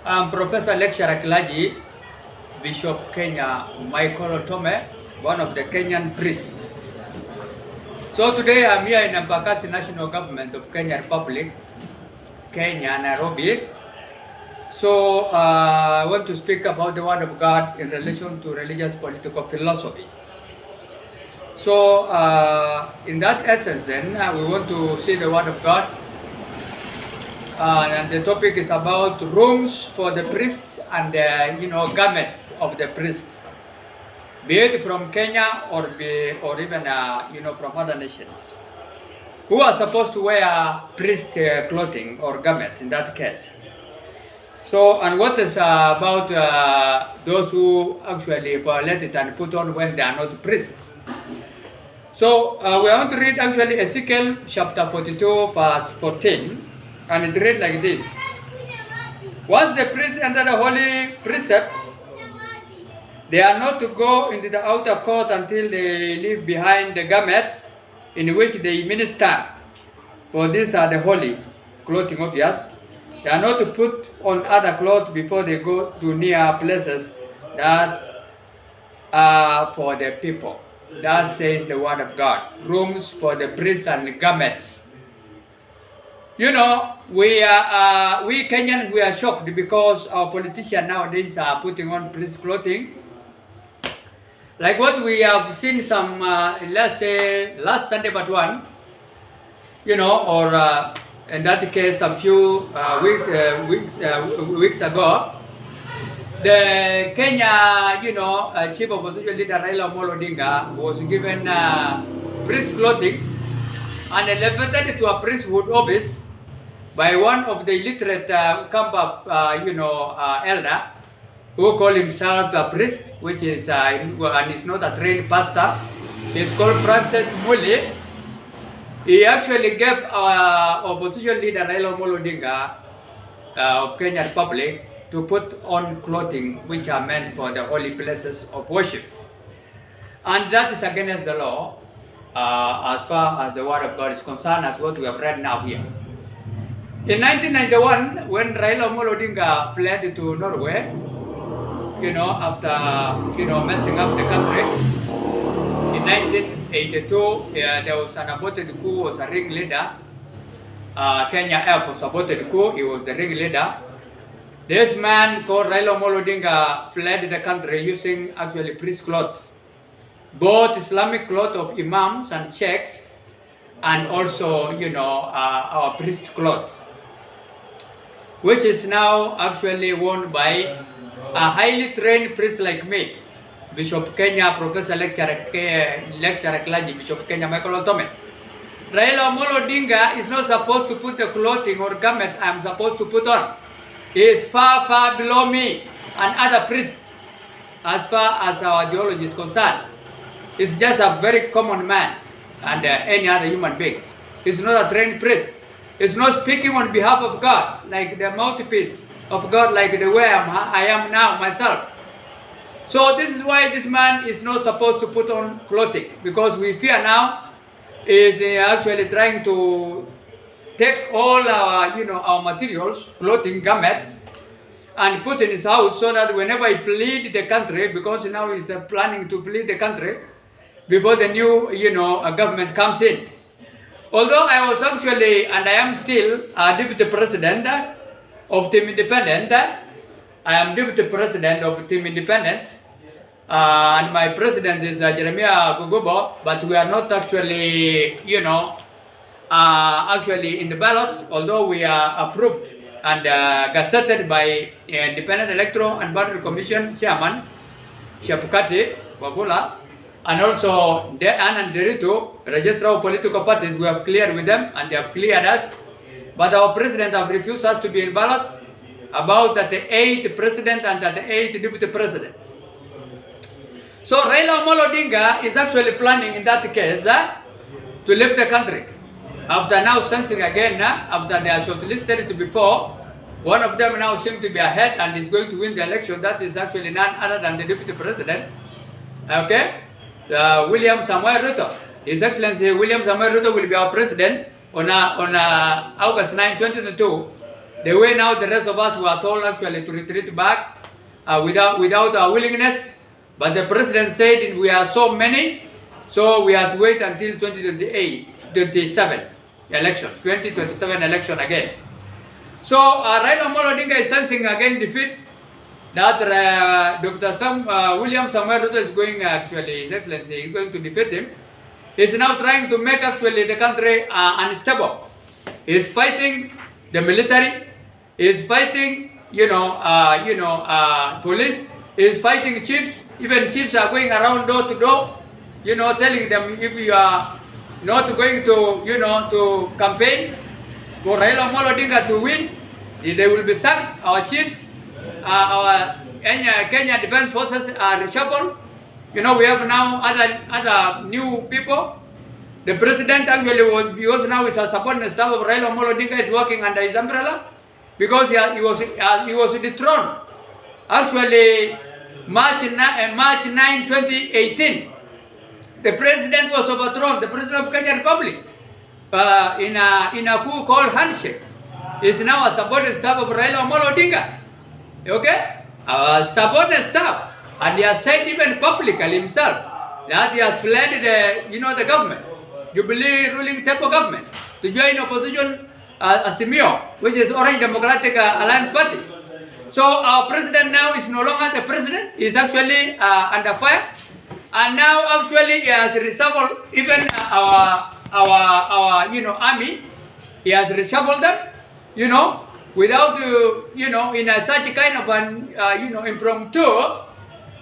I'm Professor Lecturer Kilaji, Bishop Kenya Michael Otome, one of the Kenyan priests. So today I'm here in Embakasi National Government of Kenya Republic, Kenya, Nairobi. So I want to speak about the Word of God in relation to religious political philosophy. So in that essence then, we want to see the Word of God. And the topic is about rooms for the priests and the garments of the priests, be it from Kenya or even from other nations, who are supposed to wear priest clothing or garments in that case. So, and what is about those who actually violate it and put on when they are not priests. So we want to read actually Ezekiel chapter 42 verse 14. And it read like this: once the priests enter the holy precepts, they are not to go into the outer court until they leave behind the garments in which they minister, for these are the holy clothing of yours. They are not to put on other clothes before they go to near places that are for the people. That says the word of God. Rooms for the priests and garments. You know, we Kenyans, we are shocked because our politicians nowadays are putting on priest clothing. Like what we have seen some, let's say, last Sunday but one, or in that case, a few weeks ago, the Kenya, Chief Opposition Leader Raila Odinga was given priest clothing and elevated to a priesthood office by one of the illiterate elder who call himself a priest, which is and is not a trained pastor. He's called Francis Muli. He actually gave our opposition leader Raila Odinga of Kenya Republic to put on clothing which are meant for the holy places of worship, and that is against the law as far as the word of God is concerned, as what we have read now here. In 1991, when Raila Odinga fled to Norway, after messing up the country, in 1982 there was an aborted coup, was a ringleader. Kenya Air Force aborted coup. He was the ringleader. This man called Raila Odinga fled the country using actually priest clothes, both Islamic clothes of imams and sheikhs, and also our priest clothes, which is now actually worn by a highly trained priest like me, Bishop Kenya, Professor Lecturer Clergy, Bishop Kenya Michael Otome. Raila Odinga is not supposed to put the clothing or garment I am supposed to put on. He is far, far below me and other priests as far as our ideology is concerned. He's just a very common man and any other human being. He's not a trained priest. He's not speaking on behalf of God, like the mouthpiece of God, like the way I am now myself. So this is why this man is not supposed to put on clothing, because we fear now is actually trying to take all our, our materials, clothing, garments, and put in his house so that whenever he flees the country, because now he's planning to flee the country before the new, government comes in. Although I was actually, and I am still, a deputy president of Team Independent. I am deputy president of Team Independent, and my president is Jeremiah Gugubo, but we are not actually, actually in the ballot, although we are approved and gazetted by Independent Electoral and Boundary Commission Chairman, Shapukati Wabula, and also Ann and W.Ruto, Registrar of Political Parties. We have cleared with them and they have cleared us. But our president have refused us to be in ballot about the 8th president and the 8th deputy president. So Raila Odinga is actually planning in that case to leave the country. After now sensing again, after they are shortlisted to before, one of them now seems to be ahead and is going to win the election. That is actually none other than the deputy president. Okay? William Samuel Ruto. His Excellency William Samuel Ruto will be our president on August 9, 2022. The way now the rest of us were told actually to retreat back without our willingness. But the president said we are so many, so we have to wait until 2027 election again. So Raila Amolo Odinga is sensing again defeat that Dr. William Samuel Ruto is going actually, His Excellency is going to defeat him. He's now trying to make actually the country unstable. He's fighting the military. He's fighting, police. He's fighting chiefs. Even chiefs are going around door to door, telling them if you are not going to, to campaign for Raila Amolo Odinga to win, they will be sacked. Our chiefs, our Kenya Defense Forces are reshuffled. We have now other new people. The president actually because now is a subordinate staff of Raila Amolo Odinga is working under his umbrella because he was dethroned. Actually, March 9, 2018, the president was overthrown. The president of Kenya Republic in a coup called handshake is now a subordinate staff of Raila Amolo Odinga. Okay, subordinate staff, and he has said even publicly himself that he has fled the government, Jubilee ruling Temple government, to join opposition Simio, which is Orange Democratic Alliance Party. So our president now is no longer the president; he is actually under fire, and now actually he has reshuffled even our army. He has reshuffled them, without in such kind of an impromptu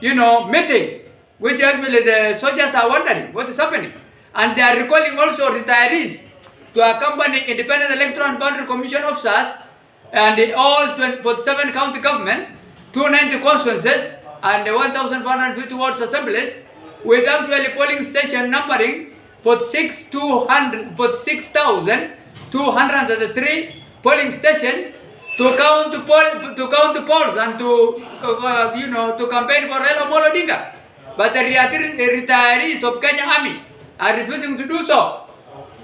meeting, which actually the soldiers are wondering what is happening, and they are recalling also retirees to accompany Independent Electoral and Boundary Commission officers and all 47 county government, 290 constituencies and 1,450 wards assemblies, with actually polling station numbering 46,203 polling stations to count the polls and to campaign for Raila Amolo Odinga. But the retirees of Kenya Army are refusing to do so.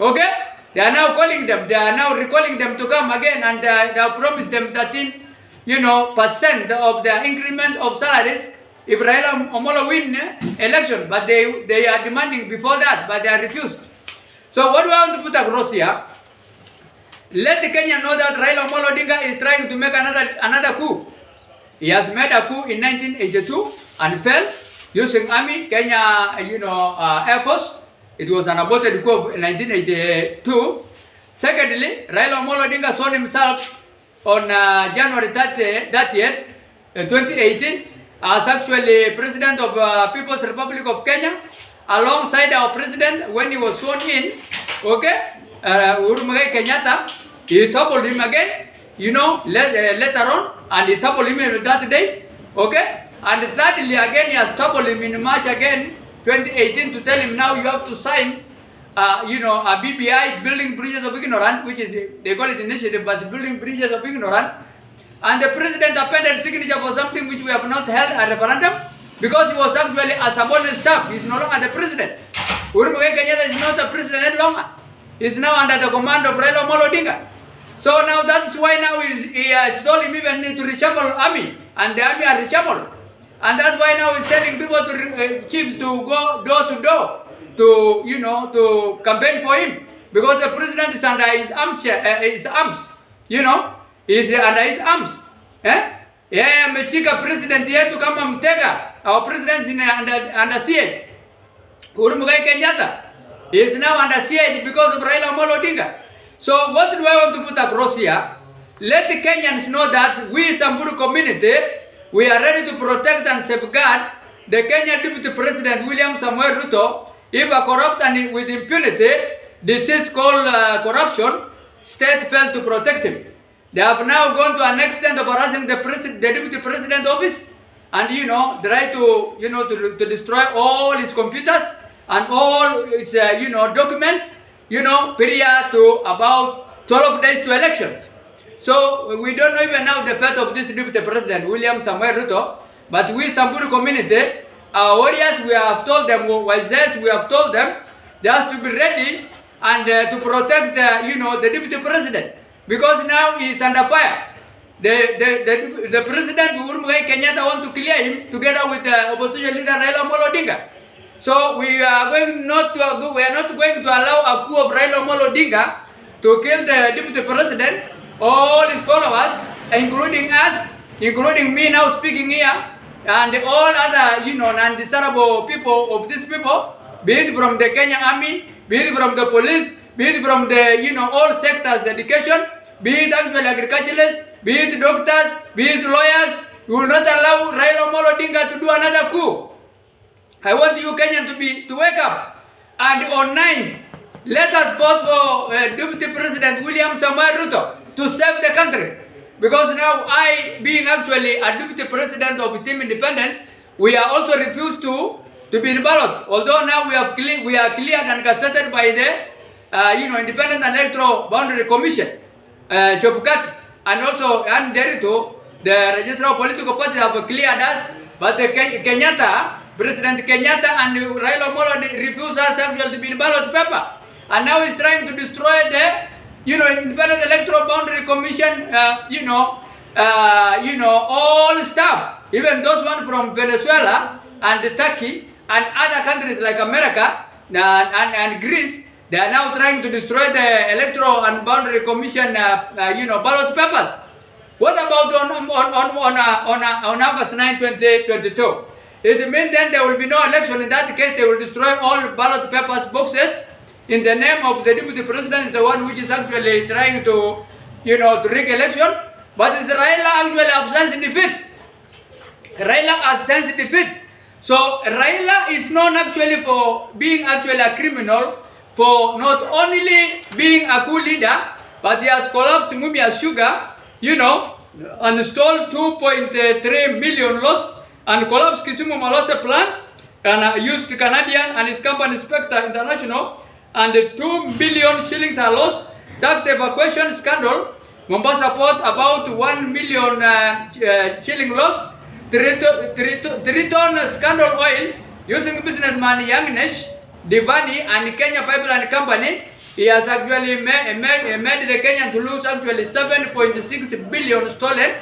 Okay? They are now calling them. They are now recalling them to come again, and they have promised them 13% of the increment of salaries if Raila Amolo win election. But they are demanding before that, but they are refused. So what we want to put across here, let Kenya know that Raila Amolo Odinga is trying to make another coup. He has made a coup in 1982 and fell using army, Kenya, Air Force. It was an aborted coup of 1982. Secondly, Raila Amolo Odinga saw himself on January 30th, 2018 as actually President of People's Republic of Kenya, alongside our president when he was sworn in. Okay, Uhuru Kenyatta. He toppled him again, later on, and he toppled him that day. Okay, and thirdly again he has toppled him in March again, 2018, to tell him now you have to sign, a BBI, Building Bridges of Ignorance, which is, they call it initiative, but Building Bridges of Ignorance. And the president appended signature for something which we have not held a referendum, because he was actually a subordinate staff. He is no longer the president. Uhuru Kenyatta is not the president any longer. He is now under the command of Raila Amolo Odinga. So now that's why now he has told him even to reshuffle army, and the army are reshuffled. And that's why now he's telling people chiefs to go door to door to campaign for him, because the president is under his arms, he's under his arms. Yeah, ameshika president yetu kama mtega. Our president is under siege. Uhuru Kenyatta is now under siege because of Raila Amolo Odinga. So what do I want to put across here? Let the Kenyans know that we, Samburu community, we are ready to protect and safeguard the Kenyan Deputy President William Samuel Ruto if a corrupt and with impunity disease called corruption state failed to protect him. They have now gone to an extent of harassing the Deputy President office, and try to to destroy all his computers and all his documents prior to about 12 days to elections. So we don't know even now the fate of this Deputy President William Samuel Ruto, but we Samburu community, our warriors, we have told them, we have told them they have to be ready and to protect the Deputy President. because now he's under fire. The President Uhuru Kenyatta want to clear him together with the opposition leader Raila Odinga. So we are not going to allow a coup of Raila Odinga to kill the deputy president, all his followers, including us, including me now speaking here, and all other, non-desirable people of these people, be it from the Kenyan army, be it from the police, be it from the, all sectors, education, be it actually agriculturalists, be it doctors, be it lawyers. We will not allow Raila Odinga to do another coup. I want you Kenyans to wake up. And on 9th, let us vote for Deputy President W.Ruto to save the country. Because now I, being actually a Deputy President of Team Independent, we are also refused to be in ballot. Although now we are cleared and gazetted by the Independent Electoral Boundary Commission, Chopukati, and also W.Ruto, the Registrar of Political Parties have cleared us, but the President Kenyatta and Raila Odinga refused us actually to be in ballot paper. And now he's trying to destroy the, Independent Electoral Boundary Commission, all stuff. Even those one from Venezuela and Turkey and other countries like America and Greece, they are now trying to destroy the Electoral and Boundary Commission, ballot papers. What about on August 9, 2022? It means then there will be no election. In that case, they will destroy all ballot papers boxes in the name of the deputy president, is the one which is actually trying to, to rig election. But it's Raila actually has sense defeat. Raila has sense defeat. So Raila is known actually for being actually a criminal, for not only being a coup leader, but he has collapsed Mumia Sugar, and stole 2.3 million lost, and collapsed Kisumu Malose plant, and used Canadian and his company Spectre International, and 2 billion shillings are lost. Tax evacuation scandal, Mombasa Port about 1 million shilling lost. 3-ton scandal oil using businessman Youngnesh, Divani and Kenya Pipeline Company. He has actually made the Kenyan to lose actually 7.6 billion stolen.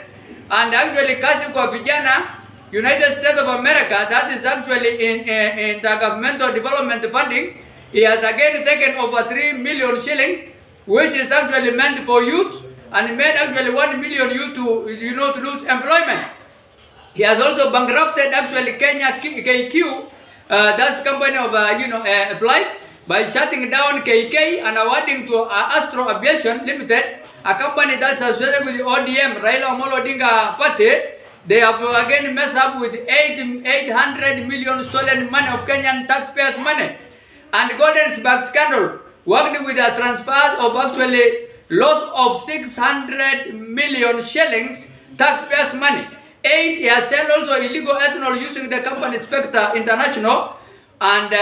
And actually Kasi kwa vijana, United States of America, that is actually in the governmental development funding, he has again taken over 3 million shillings, which is actually meant for youth, and made actually 1 million youth to lose employment. He has also bankrupted actually Kenya KQ, that's company of flight, by shutting down KK and awarding to Astro Aviation Limited, a company that's associated with the ODM, Raila Odinga party. They have again messed up with 800 million stolen money of Kenyan taxpayers' money. And Golden's Bag scandal worked with a transfer of actually loss of 600 million shillings taxpayers' money. 8, he has sold also illegal ethanol using the company Spectre International and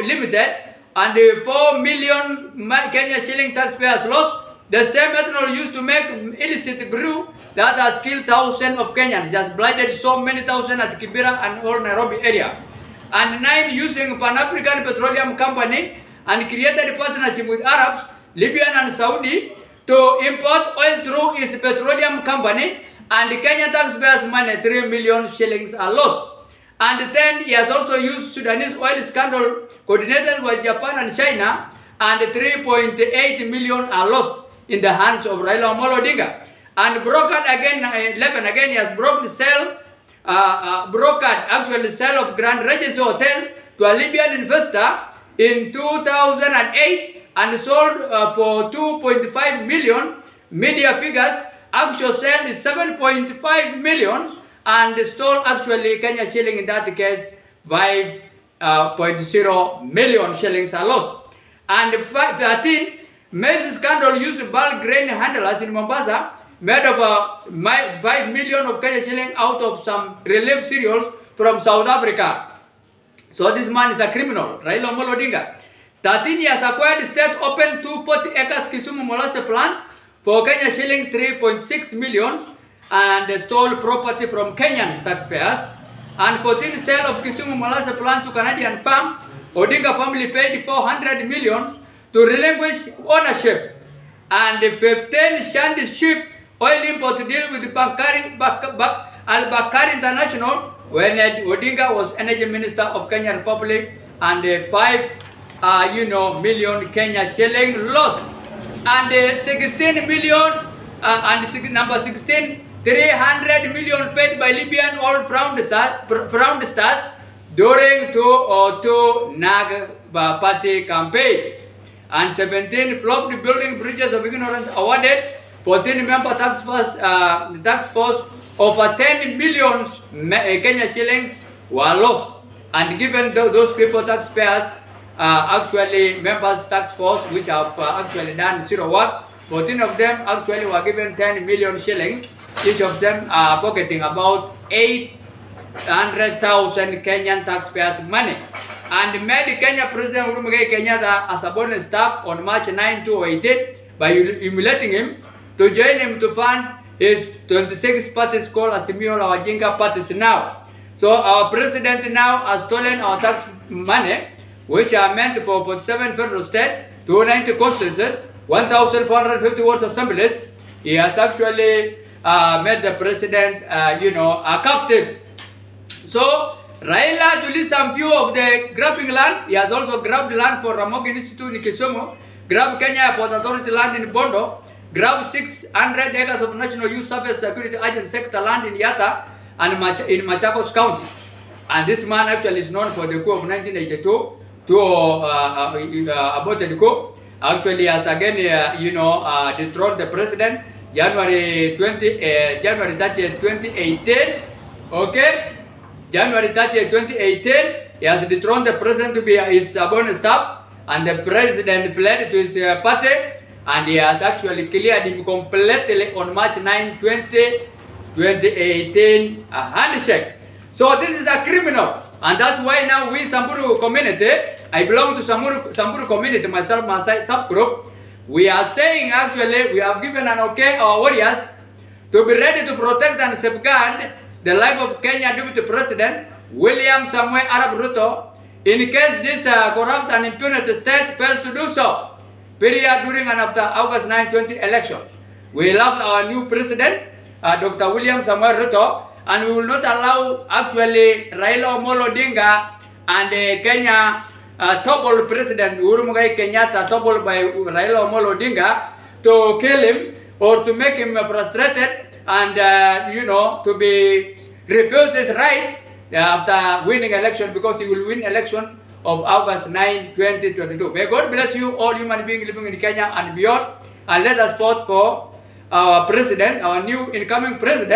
Limited, and 4 million Kenya shilling taxpayers lost. The same ethanol used to make illicit brew that has killed thousands of Kenyans. It has blinded so many thousands at Kibera and all Nairobi area. And 9, using Pan-African Petroleum Company and created partnership with Arabs, Libyan and Saudi to import oil through its petroleum company, and the Kenyan taxpayers' money, 3 million shillings are lost. And 10, he has also used Sudanese oil scandal coordinated by Japan and China, and 3.8 million are lost in the hands of Raila Odinga. And brokered again, 11, again he has brokered actually sale of Grand Regency Hotel to a Libyan investor in 2008 and sold for 2.5 million. Media figures, actual sale is 7.5 million, and stole actually Kenya shilling in that case 5.0 million shillings are lost. And 13, maize scandal used bulk grain handlers in Mombasa, made of 5 million of Kenya shilling out of some relief cereals from South Africa. So this man is a criminal, Raila Odinga. 13 years acquired state opened 240 acres Kisumu Molase plant for Kenya shilling 3.6 million and stole property from Kenyan taxpayers. And 14, sale of Kisumu Molase plant to Canadian firm. Odinga family paid 400 million to relinquish ownership. and 15 Shandy ship oil import deal with Al-Bakari International when Odinga was Energy Minister of Kenya Republic, and 5 million Kenya shilling lost, and 16 million number 16, 300 million paid by Libyan oil fraudsters during two Nag party campaigns, and 17 flopped building bridges of ignorance awarded. 14 member tax force over 10 million Kenya shillings were lost, and given those people, taxpayers, actually members tax force, which have actually done zero work, 14 of them actually were given 10 million shillings, each of them pocketing about 800,000 Kenyan taxpayers' money, and made Kenya President Uhuru Kenyatta a subordinate staff on March 9, 2018 by humiliating him to join him to fund his 26 parties called Azimio la Wajinga parties now. So our president now has stolen our tax money, which are meant for 47 federal state, 290 constituencies, 1,450 ward assemblies. He has actually made the president, a captive. So Raila, to list some few of the grabbing land, he has also grabbed land for Ramogi Institute in Kisumu, grabbed Kenya Port Authority land in Bondo, grabbed 600 acres of National Youth Service Security Agency sector land in Yatta and in Machakos County. And this man actually is known for the coup of 1982 to aborted the coup. Actually has again, dethroned the president January 30th, 2018. Okay, January 30th, 2018, he has dethroned the president to be his subordinate staff, and the president fled to his party, and he has actually cleared him completely on March 9, 2018, a handshake. So this is a criminal, and that's why now we Samburu community, I belong to Samburu community, myself, my subgroup, we are saying actually we have given an okay our warriors to be ready to protect and safeguard the life of Kenya Deputy President William Samuel Arap Ruto in case this corrupt and impunity state fails to do so, period, during and after August 9, 20 elections. We love our new president, Dr. William Samuel Ruto, and we will not allow actually Raila Amolo Odinga and Kenya toppled President Uhuru Kenyatta, toppled by Raila Amolo Odinga, to kill him or to make him frustrated and to be refused his right after winning election, because he will win election of August 9, 2022. May God bless you, all human beings living in Kenya and beyond, and let us vote for our president, our new incoming president.